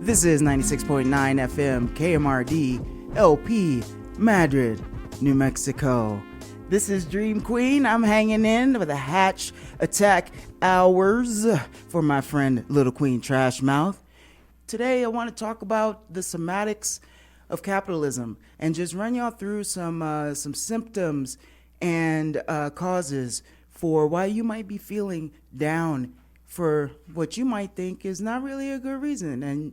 This is 96.9 FM KMRD LP Madrid, New Mexico. This is Dream Queen. I'm hanging in with the Hatch Attack Hours for my friend Little Queen Trashmouth. Today I want to talk about the somatics of capitalism and just run y'all through some symptoms and causes for why you might be feeling down for what you might think is not really a good reason. And,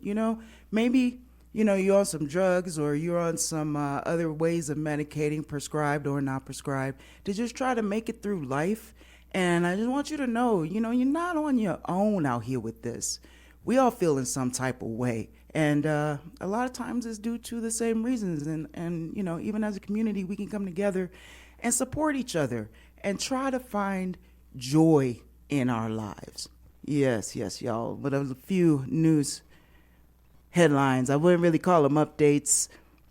maybe, you're on some drugs or you're on some other ways of medicating, prescribed or not prescribed, to just try to make it through life. And I just want you to know, you're not on your own out here with this. We all feel in some type of way. And a lot of times it's due to the same reasons. And even as a community, we can come together and support each other and try to find joy in our lives. Yes, y'all. But a few news headlines. I wouldn't really call them updates.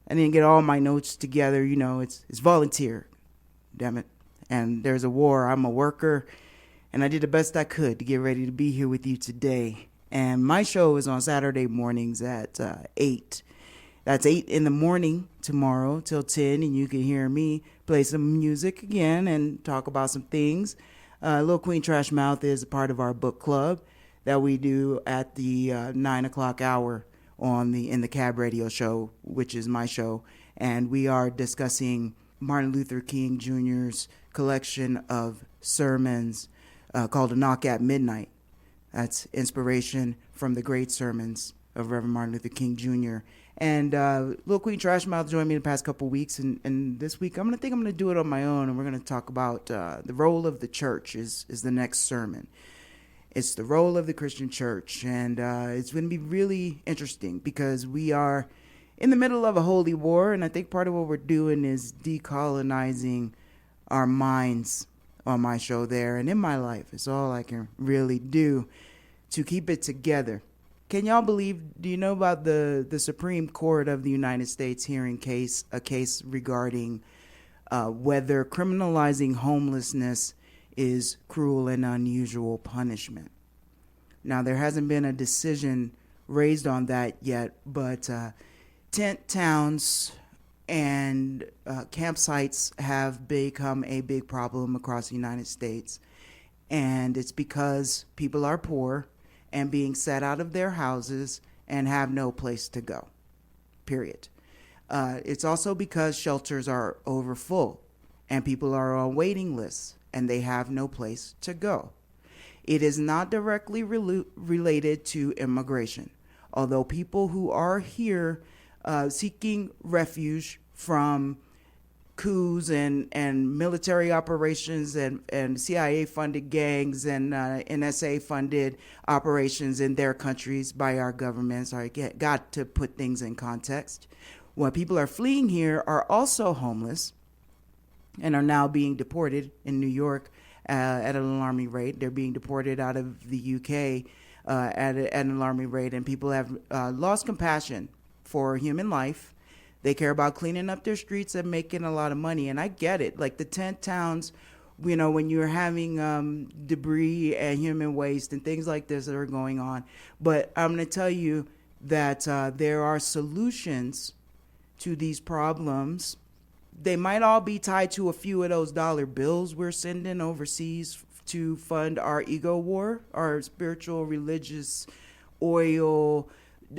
I didn't get all my notes together. It's volunteer. Damn it. And there's a war. I'm a worker. And I did the best I could to get ready to be here with you today. And my show is on Saturday mornings at 8. That's 8 in the morning tomorrow till 10. And you can hear me play some music again and talk about some things. Little Queen Trashmouth is a part of our book club that we do at the 9 o'clock hour in the Cab Radio show, which is my show. And we are discussing Martin Luther King Jr.'s collection of sermons called A Knock at Midnight. That's inspiration from the great sermons of Reverend Martin Luther King Jr. And Little Queen Trashmouth joined me the past couple weeks, and this week I'm going to do it on my own, and we're going to talk about the role of the church is the next sermon. It's the role of the Christian church, and it's going to be really interesting because we are in the middle of a holy war, and I think part of what we're doing is decolonizing our minds on my show there, and in my life. It's all I can really do to keep it together. Can y'all believe, do you know about the Supreme Court of the United States hearing a case regarding whether criminalizing homelessness is cruel and unusual punishment? Now, there hasn't been a decision raised on that yet, but tent towns and campsites have become a big problem across the United States. And it's because people are poor and being set out of their houses and have no place to go, period. It's also because shelters are overfull and people are on waiting lists and they have no place to go. It is not directly related to immigration, although people who are here seeking refuge from coups and military operations and CIA-funded gangs and NSA-funded operations in their countries by our governments. I got to put things in context. When people are fleeing here are also homeless and are now being deported in New York at an alarming rate. They're being deported out of the UK at an alarming rate, and people have lost compassion for human life. They care about cleaning up their streets and making a lot of money. And I get it. Like the tent towns, when you're having debris and human waste and things like this that are going on. But I'm going to tell you that there are solutions to these problems. They might all be tied to a few of those dollar bills we're sending overseas to fund our ego war, our spiritual, religious, oil,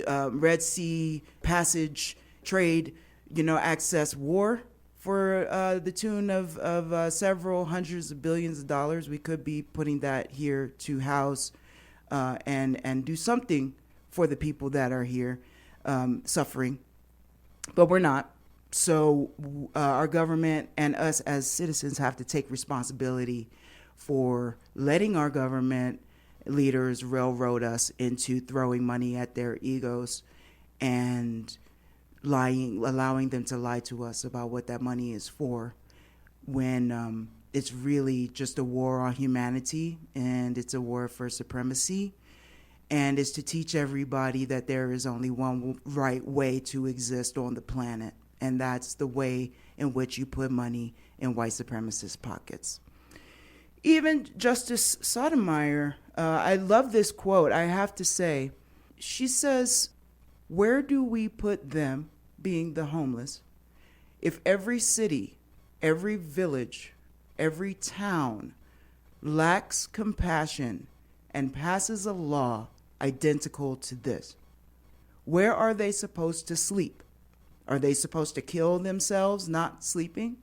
Red Sea passage trade, access war for the tune of several hundreds of billions of dollars. We could be putting that here to house and do something for the people that are here suffering, but we're not. So our government and us as citizens have to take responsibility for letting our government leaders railroad us into throwing money at their egos and allowing them to lie to us about what that money is for, when it's really just a war on humanity and it's a war for supremacy. And it's to teach everybody that there is only one right way to exist on the planet. And that's the way in which you put money in white supremacist pockets. Even Justice Sotomayor, I love this quote, I have to say. She says, "Where do we put them," being the homeless, "if every city, every village, every town lacks compassion and passes a law identical to this? Where are they supposed to sleep? Are they supposed to kill themselves not sleeping?"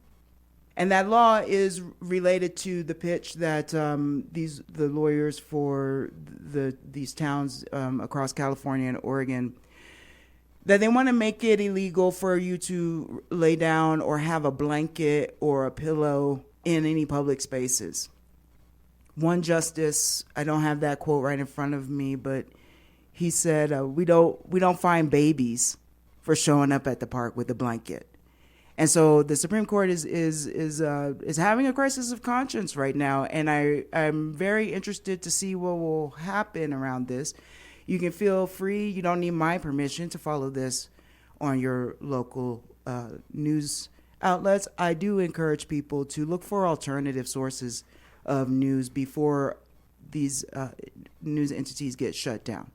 And that law is related to the pitch that the lawyers for these towns across California and Oregon, that they want to make it illegal for you to lay down or have a blanket or a pillow in any public spaces. One justice, I don't have that quote right in front of me, but he said, "We don't find babies for showing up at the park with a blanket." And so the Supreme Court is having a crisis of conscience right now, and I'm very interested to see what will happen around this. You can feel free. You don't need my permission to follow this on your local news outlets. I do encourage people to look for alternative sources of news before these news entities get shut down.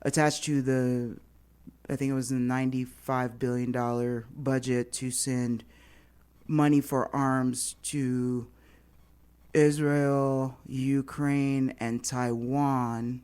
Attached to the, I think it was a $95 billion budget to send money for arms to Israel, Ukraine, and Taiwan,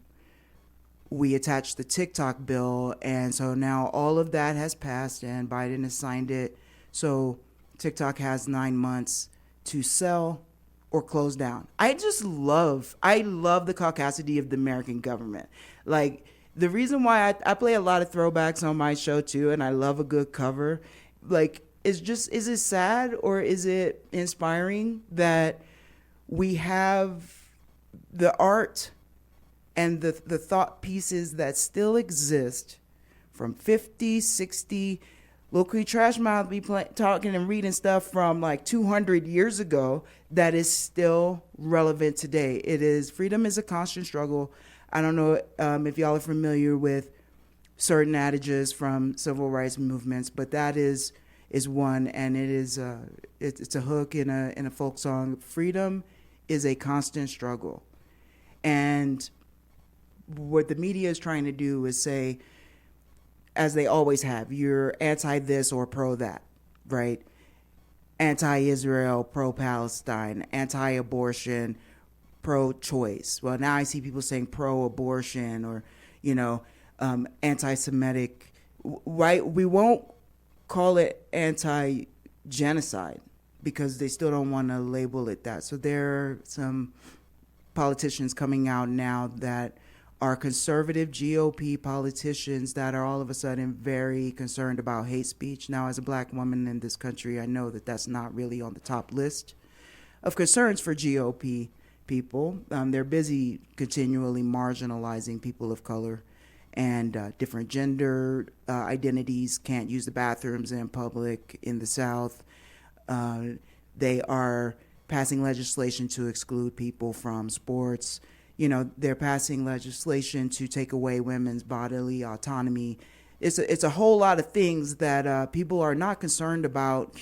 we attached the TikTok bill, and so now all of that has passed and Biden has signed it. So TikTok has 9 months to sell or close down. I love the caucasity of the American government. Like, the reason why I play a lot of throwbacks on my show too, and I love a good cover, like, is it sad or is it inspiring that we have the art and the thought pieces that still exist from 50, 60, locally trash mouth be talking and reading stuff from like 200 years ago that is still relevant today. Freedom is a constant struggle. I don't know if y'all are familiar with certain adages from civil rights movements, but that is one, and it's a hook in a folk song. Freedom is a constant struggle, and what the media is trying to do is say, as they always have, you're anti this or pro that, right? Anti-Israel, pro-Palestine, anti-abortion, pro-choice. Well, now I see people saying pro-abortion or, anti-Semitic, right? We won't call it anti-genocide because they still don't want to label it that. So there are some politicians coming out now that are conservative GOP politicians that are all of a sudden very concerned about hate speech. Now, as a black woman in this country, I know that that's not really on the top list of concerns for GOP people. They're busy continually marginalizing people of color and different gender identities, can't use the bathrooms in public in the South. They are passing legislation to exclude people from sports. They're passing legislation to take away women's bodily autonomy. It's a whole lot of things that people are not concerned about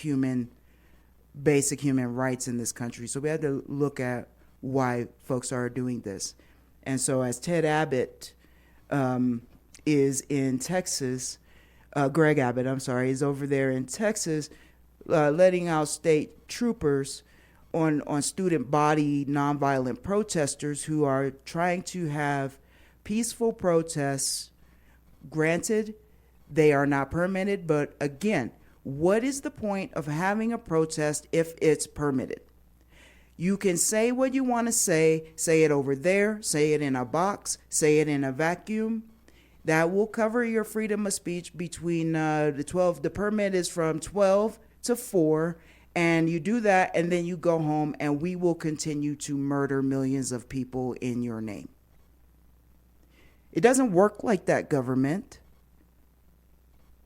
basic human rights in this country. So we had to look at why folks are doing this. And so as Ted Abbott is in Texas, Greg Abbott, is over there in Texas, letting out state troopers on student body nonviolent protesters who are trying to have peaceful protests. Granted, they are not permitted, but again, what is the point of having a protest if it's permitted? You can say what you want to say it over there, say it in a box, say it in a vacuum. That will cover your freedom of speech between the permit is from 12 to 4, and you do that, and then you go home, and we will continue to murder millions of people in your name. It doesn't work like that, government.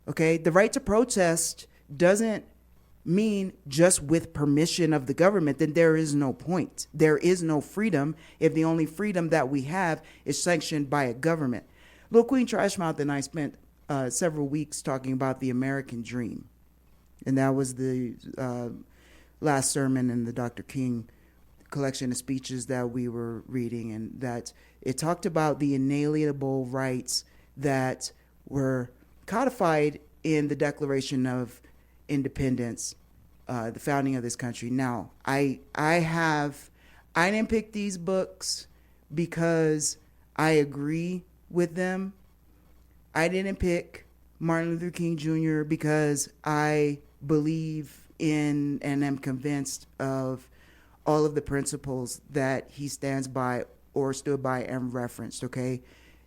Okay? The right to protest doesn't mean just with permission of the government. Then there is no point. There is no freedom if the only freedom that we have is sanctioned by a government. Lil Queen Trashmouth and I spent several weeks talking about the American dream. And that was the last sermon in the Dr. King collection of speeches that we were reading, and that it talked about the inalienable rights that were codified in the Declaration of Independence, the founding of this country. Now, I didn't pick these books because I agree with them. I didn't pick Martin Luther King Jr. because I believe in and am convinced of all of the principles that he stands by or stood by and referenced, okay?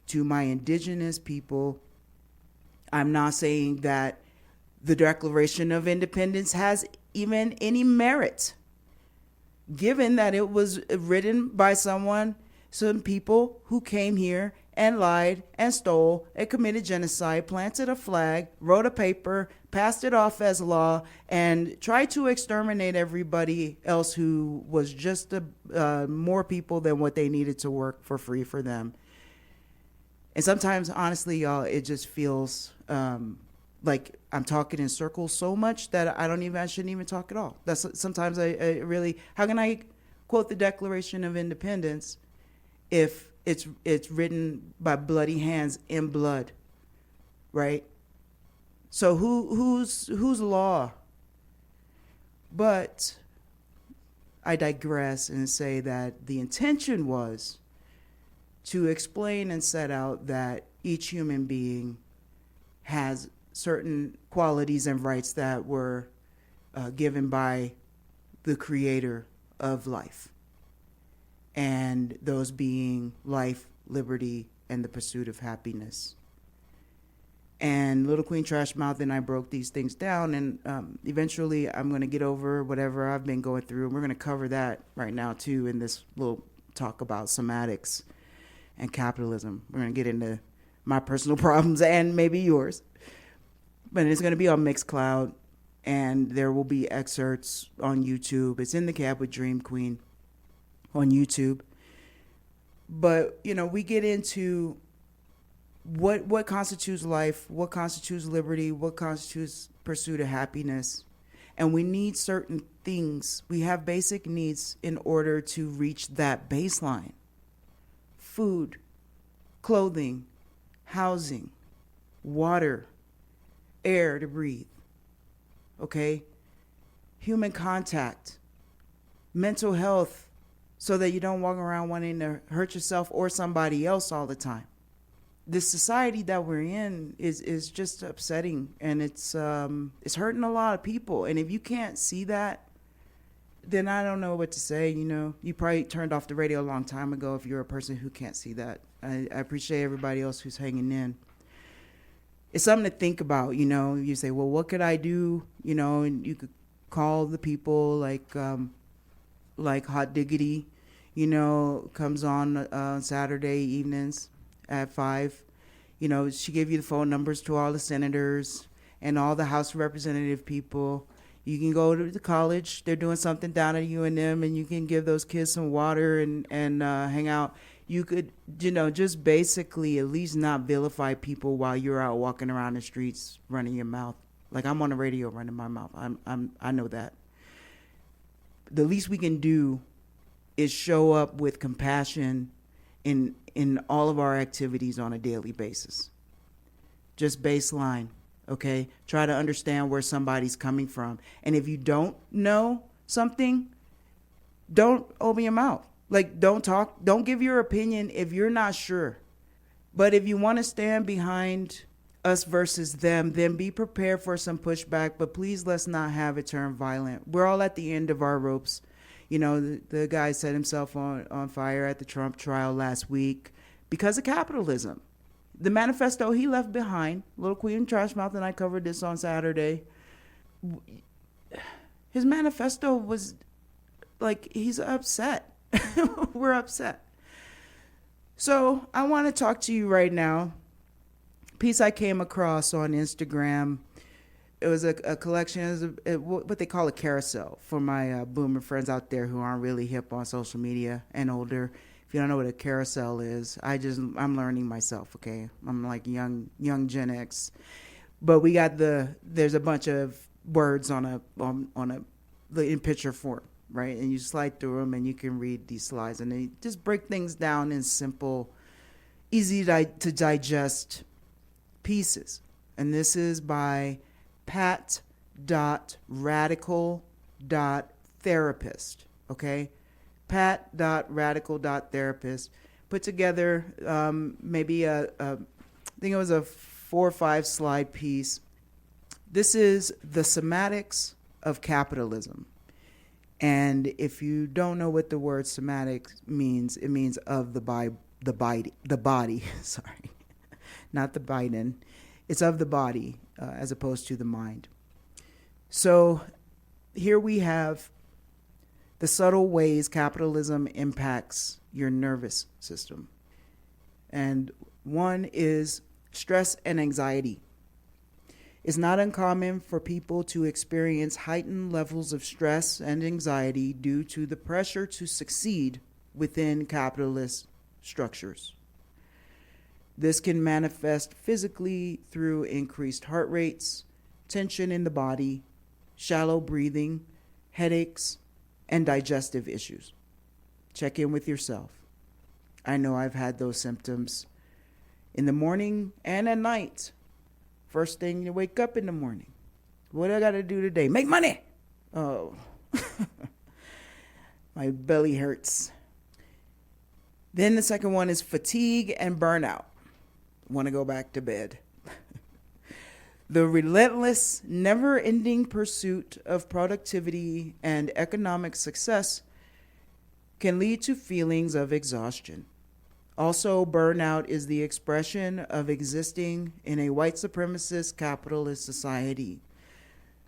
To my indigenous people, I'm not saying that the Declaration of Independence has even any merit, given that it was written by some people who came here and lied and stole and committed genocide, planted a flag, wrote a paper, passed it off as law, and tried to exterminate everybody else who was just more people than what they needed to work for free for them. And sometimes, honestly, y'all, it just feels like I'm talking in circles so much that I shouldn't even talk at all. Sometimes I really, how can I quote the Declaration of Independence if it's written by bloody hands in blood, right? So whose law? But I digress and say that the intention was to explain and set out that each human being has certain qualities and rights that were given by the creator of life. And those being life, liberty, and the pursuit of happiness. And Little Queen Trashmouth and I broke these things down, and eventually I'm going to get over whatever I've been going through, and we're going to cover that right now too in this little talk about somatics and capitalism. We're going to get into my personal problems and maybe yours. But it's going to be on Mixcloud, and there will be excerpts on YouTube. It's in the Cab with Dream Queen on YouTube. But, we get into what constitutes life, what constitutes liberty, what constitutes pursuit of happiness. And we need certain things. We have basic needs in order to reach that baseline. Food, clothing, housing, water, air to breathe. Okay? Human contact, mental health, so that you don't walk around wanting to hurt yourself or somebody else all the time. This society that we're in is just upsetting, and it's hurting a lot of people. And if you can't see that, then I don't know what to say. You probably turned off the radio a long time ago if you're a person who can't see that. I appreciate everybody else who's hanging in. It's something to think about. You say, well, what could I do? And you could call the people like Hot Diggity, comes on Saturday evenings at 5. She gave you the phone numbers to all the senators and all the House of Representative people. You can go to the college. They're doing something down at UNM, and you can give those kids some water and hang out. You could, just basically at least not vilify people while you're out walking around the streets running your mouth. Like I'm on the radio running my mouth. I know that. The least we can do is show up with compassion in all of our activities on a daily basis. Just baseline, okay? Try to understand where somebody's coming from. And if you don't know something, don't open your mouth. Like, don't talk. Don't give your opinion if you're not sure. But if you want to stand behind us versus them, then be prepared for some pushback. But please, let's not have it turn violent. We're all at the end of our ropes. The guy set himself on fire at the Trump trial last week because of capitalism. The manifesto he left behind, Little Queen Trashmouth and I covered this on Saturday. His manifesto was like, he's upset. We're upset. So I want to talk to you right now. Piece I came across on Instagram. It was a collection, what they call a carousel for my boomer friends out there who aren't really hip on social media and older. If you don't know what a carousel is, I'm learning myself, okay? I'm like young Gen X. But there's a bunch of words in picture form. right? And you slide through them and you can read these slides, and they just break things down in simple, easy to digest pieces. And this is by pat.radical.therapist, okay? pat.radical.therapist. Put together maybe I think it was a 4 or 5 slide piece. This is the somatics of capitalism. And if you don't know what the word somatic means, it means of the body, sorry, not the Biden. It's of the body as opposed to the mind. So here we have the subtle ways capitalism impacts your nervous system. And one is stress and anxiety. It's not uncommon for people to experience heightened levels of stress and anxiety due to the pressure to succeed within capitalist structures. This can manifest physically through increased heart rates, tension in the body, shallow breathing, headaches, and digestive issues. Check in with yourself. I know I've had those symptoms in the morning and at night. First thing you wake up in the morning. What do I got to do today? Make money. Oh, my belly hurts. Then the second one is fatigue and burnout. Want to go back to bed. The relentless, never-ending pursuit of productivity and economic success can lead to feelings of exhaustion. Also, burnout is the expression of existing in a white supremacist capitalist society.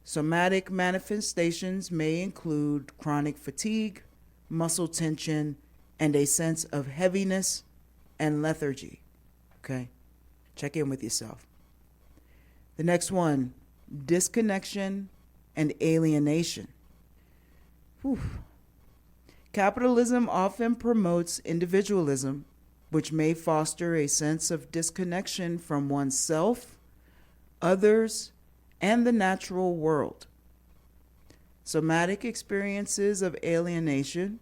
Somatic manifestations may include chronic fatigue, muscle tension, and a sense of heaviness and lethargy. Okay? Check in with yourself. The next one, disconnection and alienation. Whew. Capitalism often promotes individualism, which may foster a sense of disconnection from oneself, others, and the natural world. Somatic experiences of alienation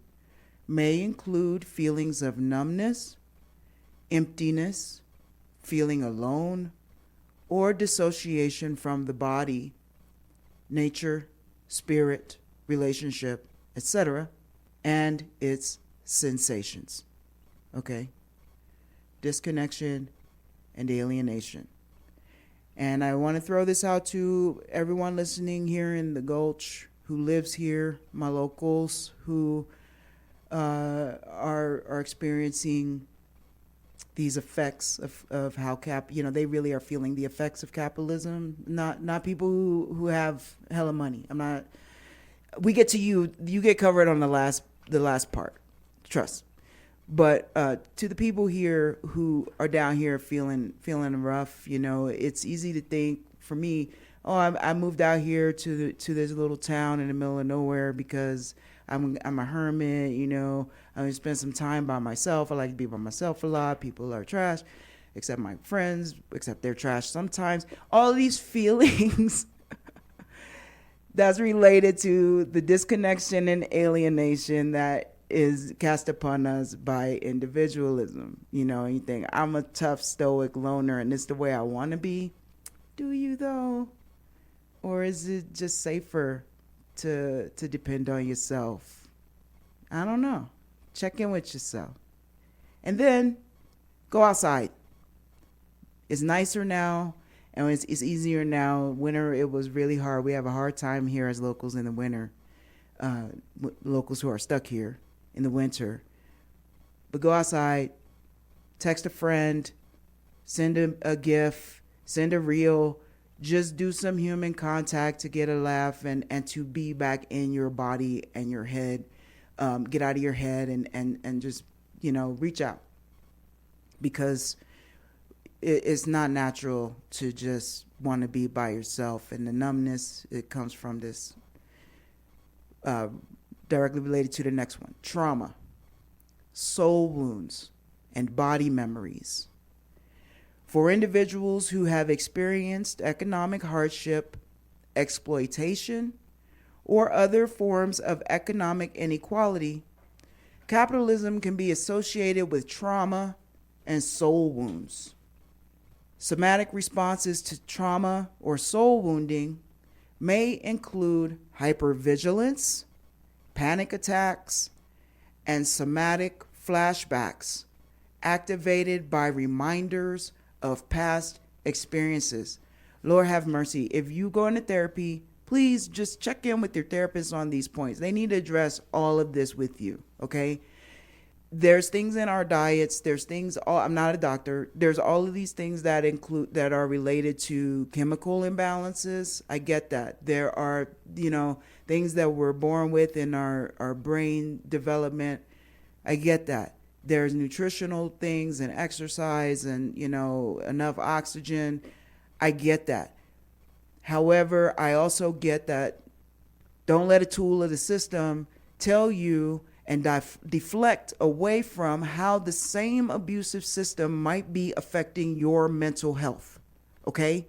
may include feelings of numbness, emptiness, feeling alone, or dissociation from the body, nature, spirit, relationship, etc., and its sensations. Okay? Disconnection and alienation. And I want to throw this out to everyone listening here in the Gulch who lives here, my locals who are experiencing these effects of how they really are feeling the effects of capitalism. Not people who have hella money. We get to you get covered on the last part. Trust. But to the people here who are down here feeling rough, it's easy to think for me, I moved out here to this little town in the middle of nowhere because I'm a hermit, I spend some time by myself. I like to be by myself a lot. People are trash, except my friends, except they're trash sometimes. All of these feelings that's related to the disconnection and alienation that is cast upon us by individualism. You think, I'm a tough, stoic loner and it's the way I want to be. Do you though? Or is it just safer to depend on yourself? I don't know. Check in with yourself. And then go outside. It's nicer now and it's easier now. Winter, it was really hard. We have a hard time here as locals in the winter. Locals who are stuck here in the winter. But go outside, text a friend, send a gift, send a reel, just do some human contact to get a laugh and to be back in your body and your head. Get out of your head and just, reach out. Because it's not natural to just want to be by yourself. And the numbness, it comes from this directly related to the next one. Trauma, soul wounds, and body memories. For individuals who have experienced economic hardship, exploitation, or other forms of economic inequality, capitalism can be associated with trauma and soul wounds. Somatic responses to trauma or soul wounding may include hypervigilance, panic attacks, and somatic flashbacks activated by reminders of past experiences. Lord have mercy. If you go into therapy, please just check in with your therapist on these points. They need to address all of this with you, okay? There's things in our diets, I'm not a doctor, there's all of these things that are related to chemical imbalances. I get that. There are, things that we're born with in our brain development. I get that. There's nutritional things and exercise and, enough oxygen. I get that. However, I also get that don't let a tool of the system tell you and deflect away from how the same abusive system might be affecting your mental health. Okay?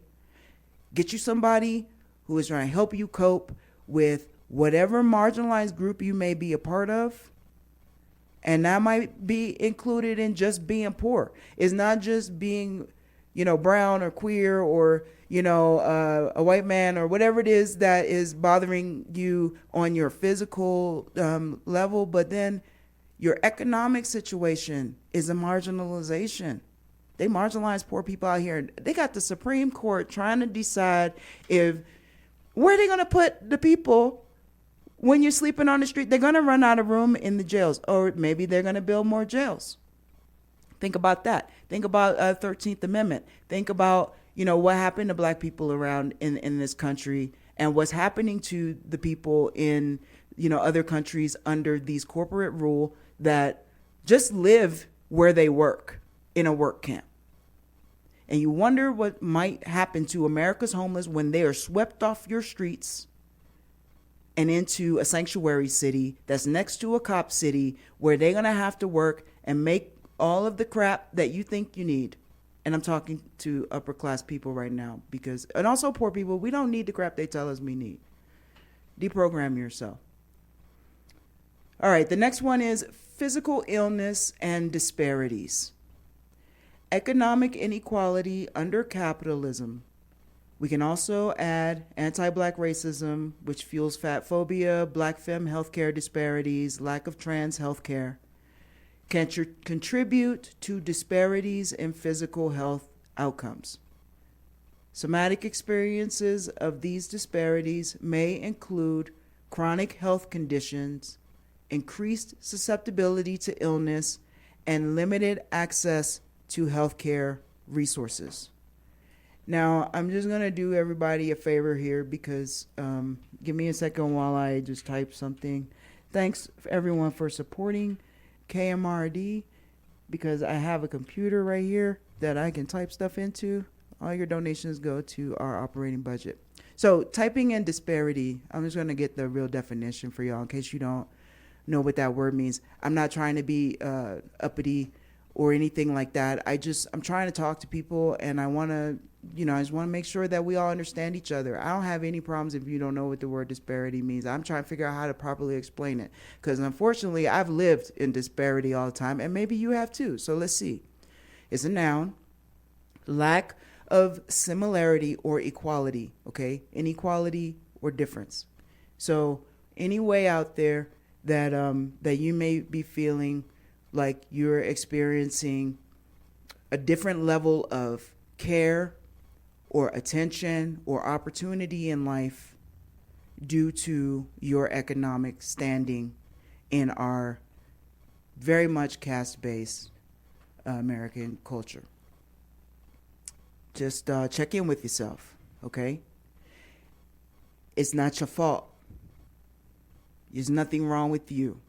Get you somebody who is trying to help you cope with whatever marginalized group you may be a part of. And that might be included in just being poor. It's not just being, brown or queer or, a white man or whatever it is that is bothering you on your physical level. But then your economic situation is a marginalization. They marginalize poor people out here. They got the Supreme Court trying to decide where they're going to put the people when you're sleeping on the street. They're going to run out of room in the jails, or maybe they're going to build more jails. Think about that. Think about 13th Amendment. Think about, what happened to black people around in this country and what's happening to the people in, other countries under these corporate rule that just live where they work in a work camp. And you wonder what might happen to America's homeless when they are swept off your streets and into a sanctuary city that's next to a cop city where they're going to have to work and make all of the crap that you think you need. And I'm talking to upper class people right now and also poor people, we don't need the crap they tell us we need. Deprogram yourself. All right, the next one is physical illness and disparities. Economic inequality under capitalism. We can also add anti-black racism, which fuels fat phobia, black femme healthcare disparities, lack of trans healthcare, can contribute to disparities in physical health outcomes. Somatic experiences of these disparities may include chronic health conditions, increased susceptibility to illness, and limited access to healthcare resources. Now, I'm just going to do everybody a favor here because give me a second while I just type something. Thanks everyone for supporting KMRD because I have a computer right here that I can type stuff into. All your donations go to our operating budget. So typing in disparity, I'm just going to get the real definition for y'all in case you don't know what that word means. I'm not trying to be uppity or anything like that. I'm trying to talk to people and I want to, I just want to make sure that we all understand each other. I don't have any problems if you don't know what the word disparity means. I'm trying to figure out how to properly explain it because unfortunately I've lived in disparity all the time and maybe you have too. So let's see. It's a noun. Lack of similarity or equality, okay? Inequality or difference. So any way out there that that you may be feeling like you're experiencing a different level of care or attention or opportunity in life due to your economic standing in our very much caste-based American culture. Just check in with yourself, okay? It's not your fault. There's nothing wrong with you.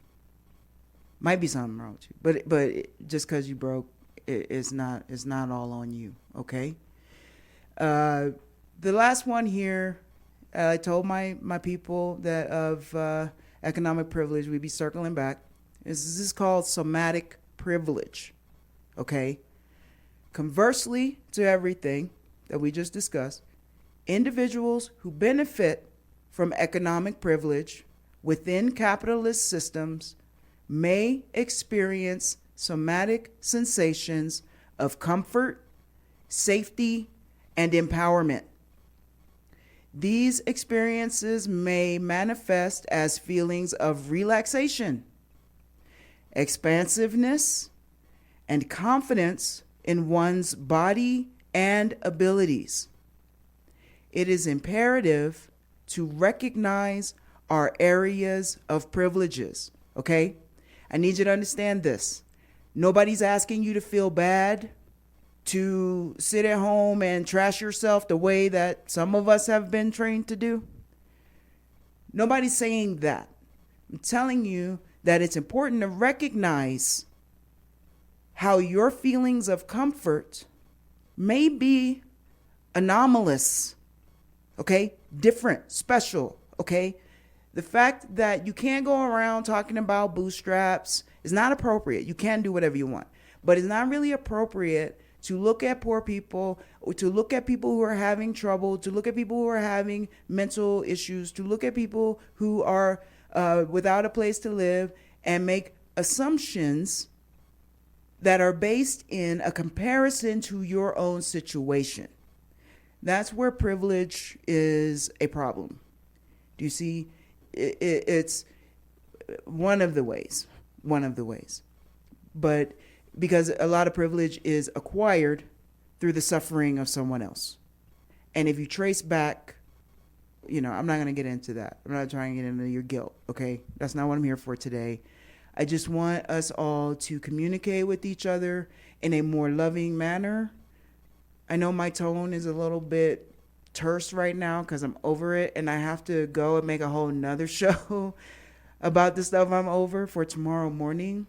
Might be something wrong with you, but just because you broke, it's not all on you, okay? The last one here, I told my people that of economic privilege, we'd be circling back. This is called somatic privilege, okay? Conversely to everything that we just discussed, individuals who benefit from economic privilege within capitalist systems may experience somatic sensations of comfort, safety, and empowerment. These experiences may manifest as feelings of relaxation, expansiveness, and confidence in one's body and abilities. It is imperative to recognize our areas of privileges, okay? I need you to understand this. Nobody's asking you to feel bad, to sit at home and trash yourself the way that some of us have been trained to do. Nobody's saying that. I'm telling you that it's important to recognize how your feelings of comfort may be anomalous, okay? Different, special, okay? The fact that you can't go around talking about bootstraps is not appropriate. You can do whatever you want, but it's not really appropriate to look at poor people, or to look at people who are having trouble, to look at people who are having mental issues, to look at people who are without a place to live and make assumptions that are based in a comparison to your own situation. That's where privilege is a problem. Do you see? It's one of the ways. But because a lot of privilege is acquired through the suffering of someone else. And if you trace back, I'm not going to get into that. I'm not trying to get into your guilt, okay? That's not what I'm here for today. I just want us all to communicate with each other in a more loving manner. I know my tone is a little bit terse right now because I'm over it, and I have to go and make a whole nother show about the stuff I'm over for tomorrow morning.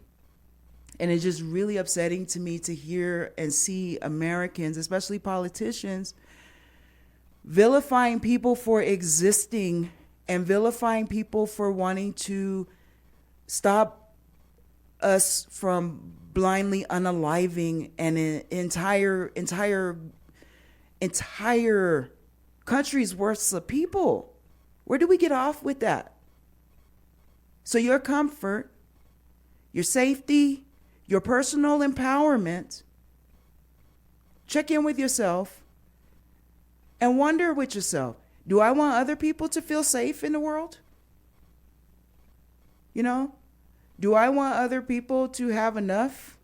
And it's just really upsetting to me to hear and see Americans, especially politicians, vilifying people for existing and vilifying people for wanting to stop us from blindly unaliving an entire country's worth of people. Where do we get off with that? So your comfort, your safety, your personal empowerment, check in with yourself and wonder with yourself, do I want other people to feel safe in the world? Do I want other people to have enough?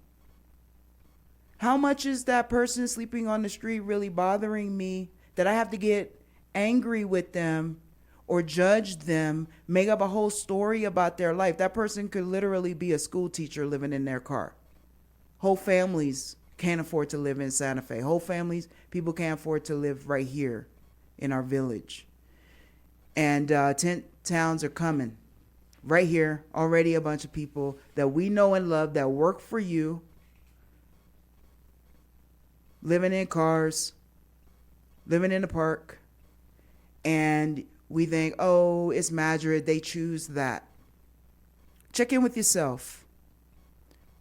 How much is that person sleeping on the street really bothering me that I have to get angry with them or judge them, make up a whole story about their life? That person could literally be a school teacher living in their car. Whole families can't afford to live in Santa Fe. Whole families, people can't afford to live right here in our village. And tent towns are coming. Right here, already a bunch of people that we know and love that work for you, living in cars, living in the park, and we think, oh, it's Madrid, they choose that. Check in with yourself.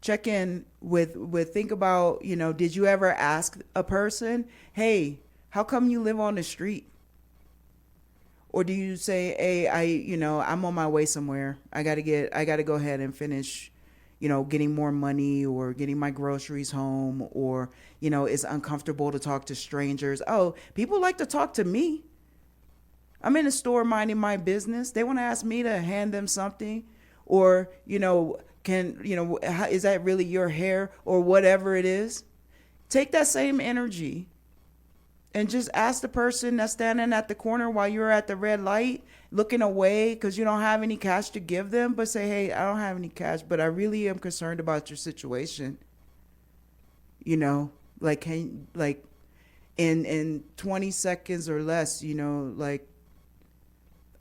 Check in with think about, did you ever ask a person, hey, how come you live on the street? Or do you say, hey, I'm on my way somewhere. I got to go ahead and finish, getting more money or getting my groceries home, or, it's uncomfortable to talk to strangers. Oh, people like to talk to me. I'm in a store minding my business. They want to ask me to hand them something, or, is that really your hair, or whatever it is? Take that same energy and just ask the person that's standing at the corner while you're at the red light, looking away because you don't have any cash to give them, but say, hey, I don't have any cash, but I really am concerned about your situation. In 20 seconds or less,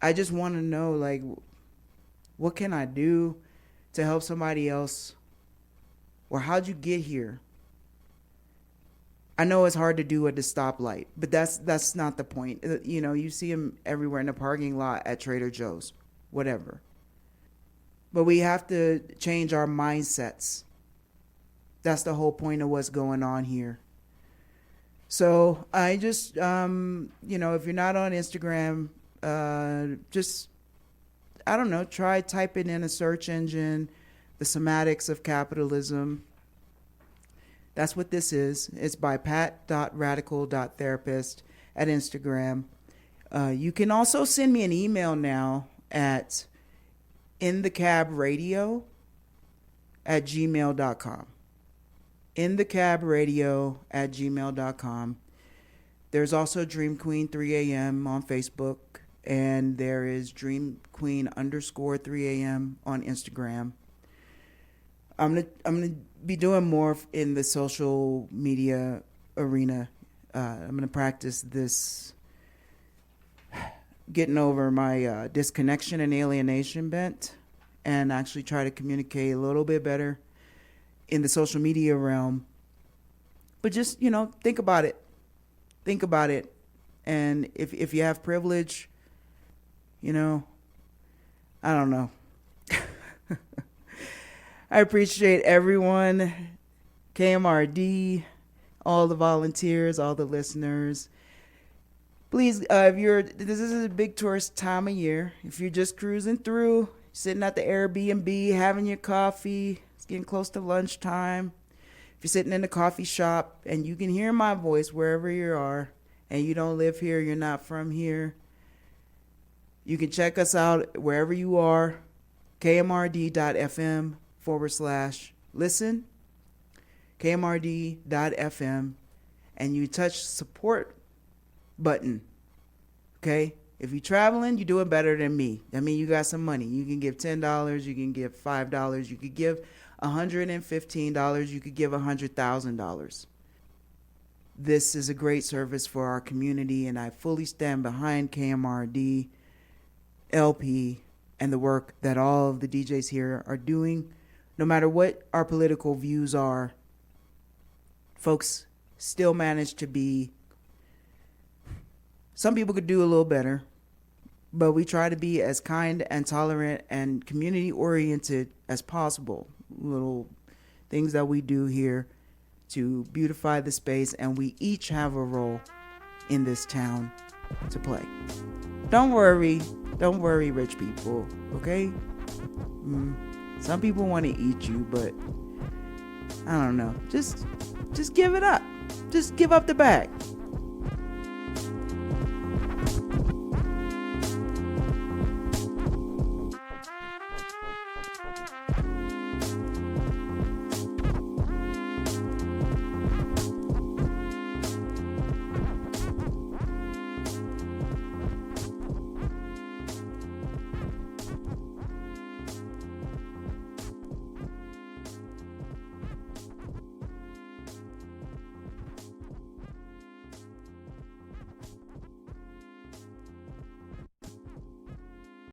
I just want to know, what can I do to help somebody else? Or how'd you get here? I know it's hard to do at the stoplight, but that's not the point. You see them everywhere in the parking lot at Trader Joe's, whatever. But we have to change our mindsets. That's the whole point of what's going on here. So I just, if you're not on Instagram, just, I don't know, try typing in a search engine, the somatics of capitalism. That's what this is. It's by pat.radical.therapist at Instagram. You can also send me an email now at inthecabradio@gmail.com. inthecabradio@gmail.com. There's also Dream Queen 3 a.m. on Facebook, and there is Dream Queen _3 a.m. on Instagram. I'm gonna be doing more in the social media arena. I'm gonna practice this, getting over my disconnection and alienation bent, and actually try to communicate a little bit better in the social media realm. But just, think about it. Think about it. And if you have privilege, I don't know. I appreciate everyone, KMRD, all the volunteers, all the listeners. Please, this is a big tourist time of year. If you're just cruising through, sitting at the Airbnb, having your coffee, it's getting close to lunchtime. If you're sitting in the coffee shop and you can hear my voice wherever you are, and you don't live here, you're not from here, you can check us out wherever you are, kmrd.fm/listen, kmrd.fm, and you touch support button. Okay? If you're traveling, you're doing better than me. I mean, you got some money. You can give $10, you can give $5, you could give $115, you could give $100,000. This is a great service for our community, and I fully stand behind KMRD, LP, and the work that all of the DJs here are doing. No matter what our political views are, folks still manage to be, some people could do a little better, but we try to be as kind and tolerant and community oriented as possible. Little things that we do here to beautify the space, and we each have a role in this town to play. Don't worry, rich people, okay? Some people want to eat you, but I don't know. Just give it up. Just give up the bag.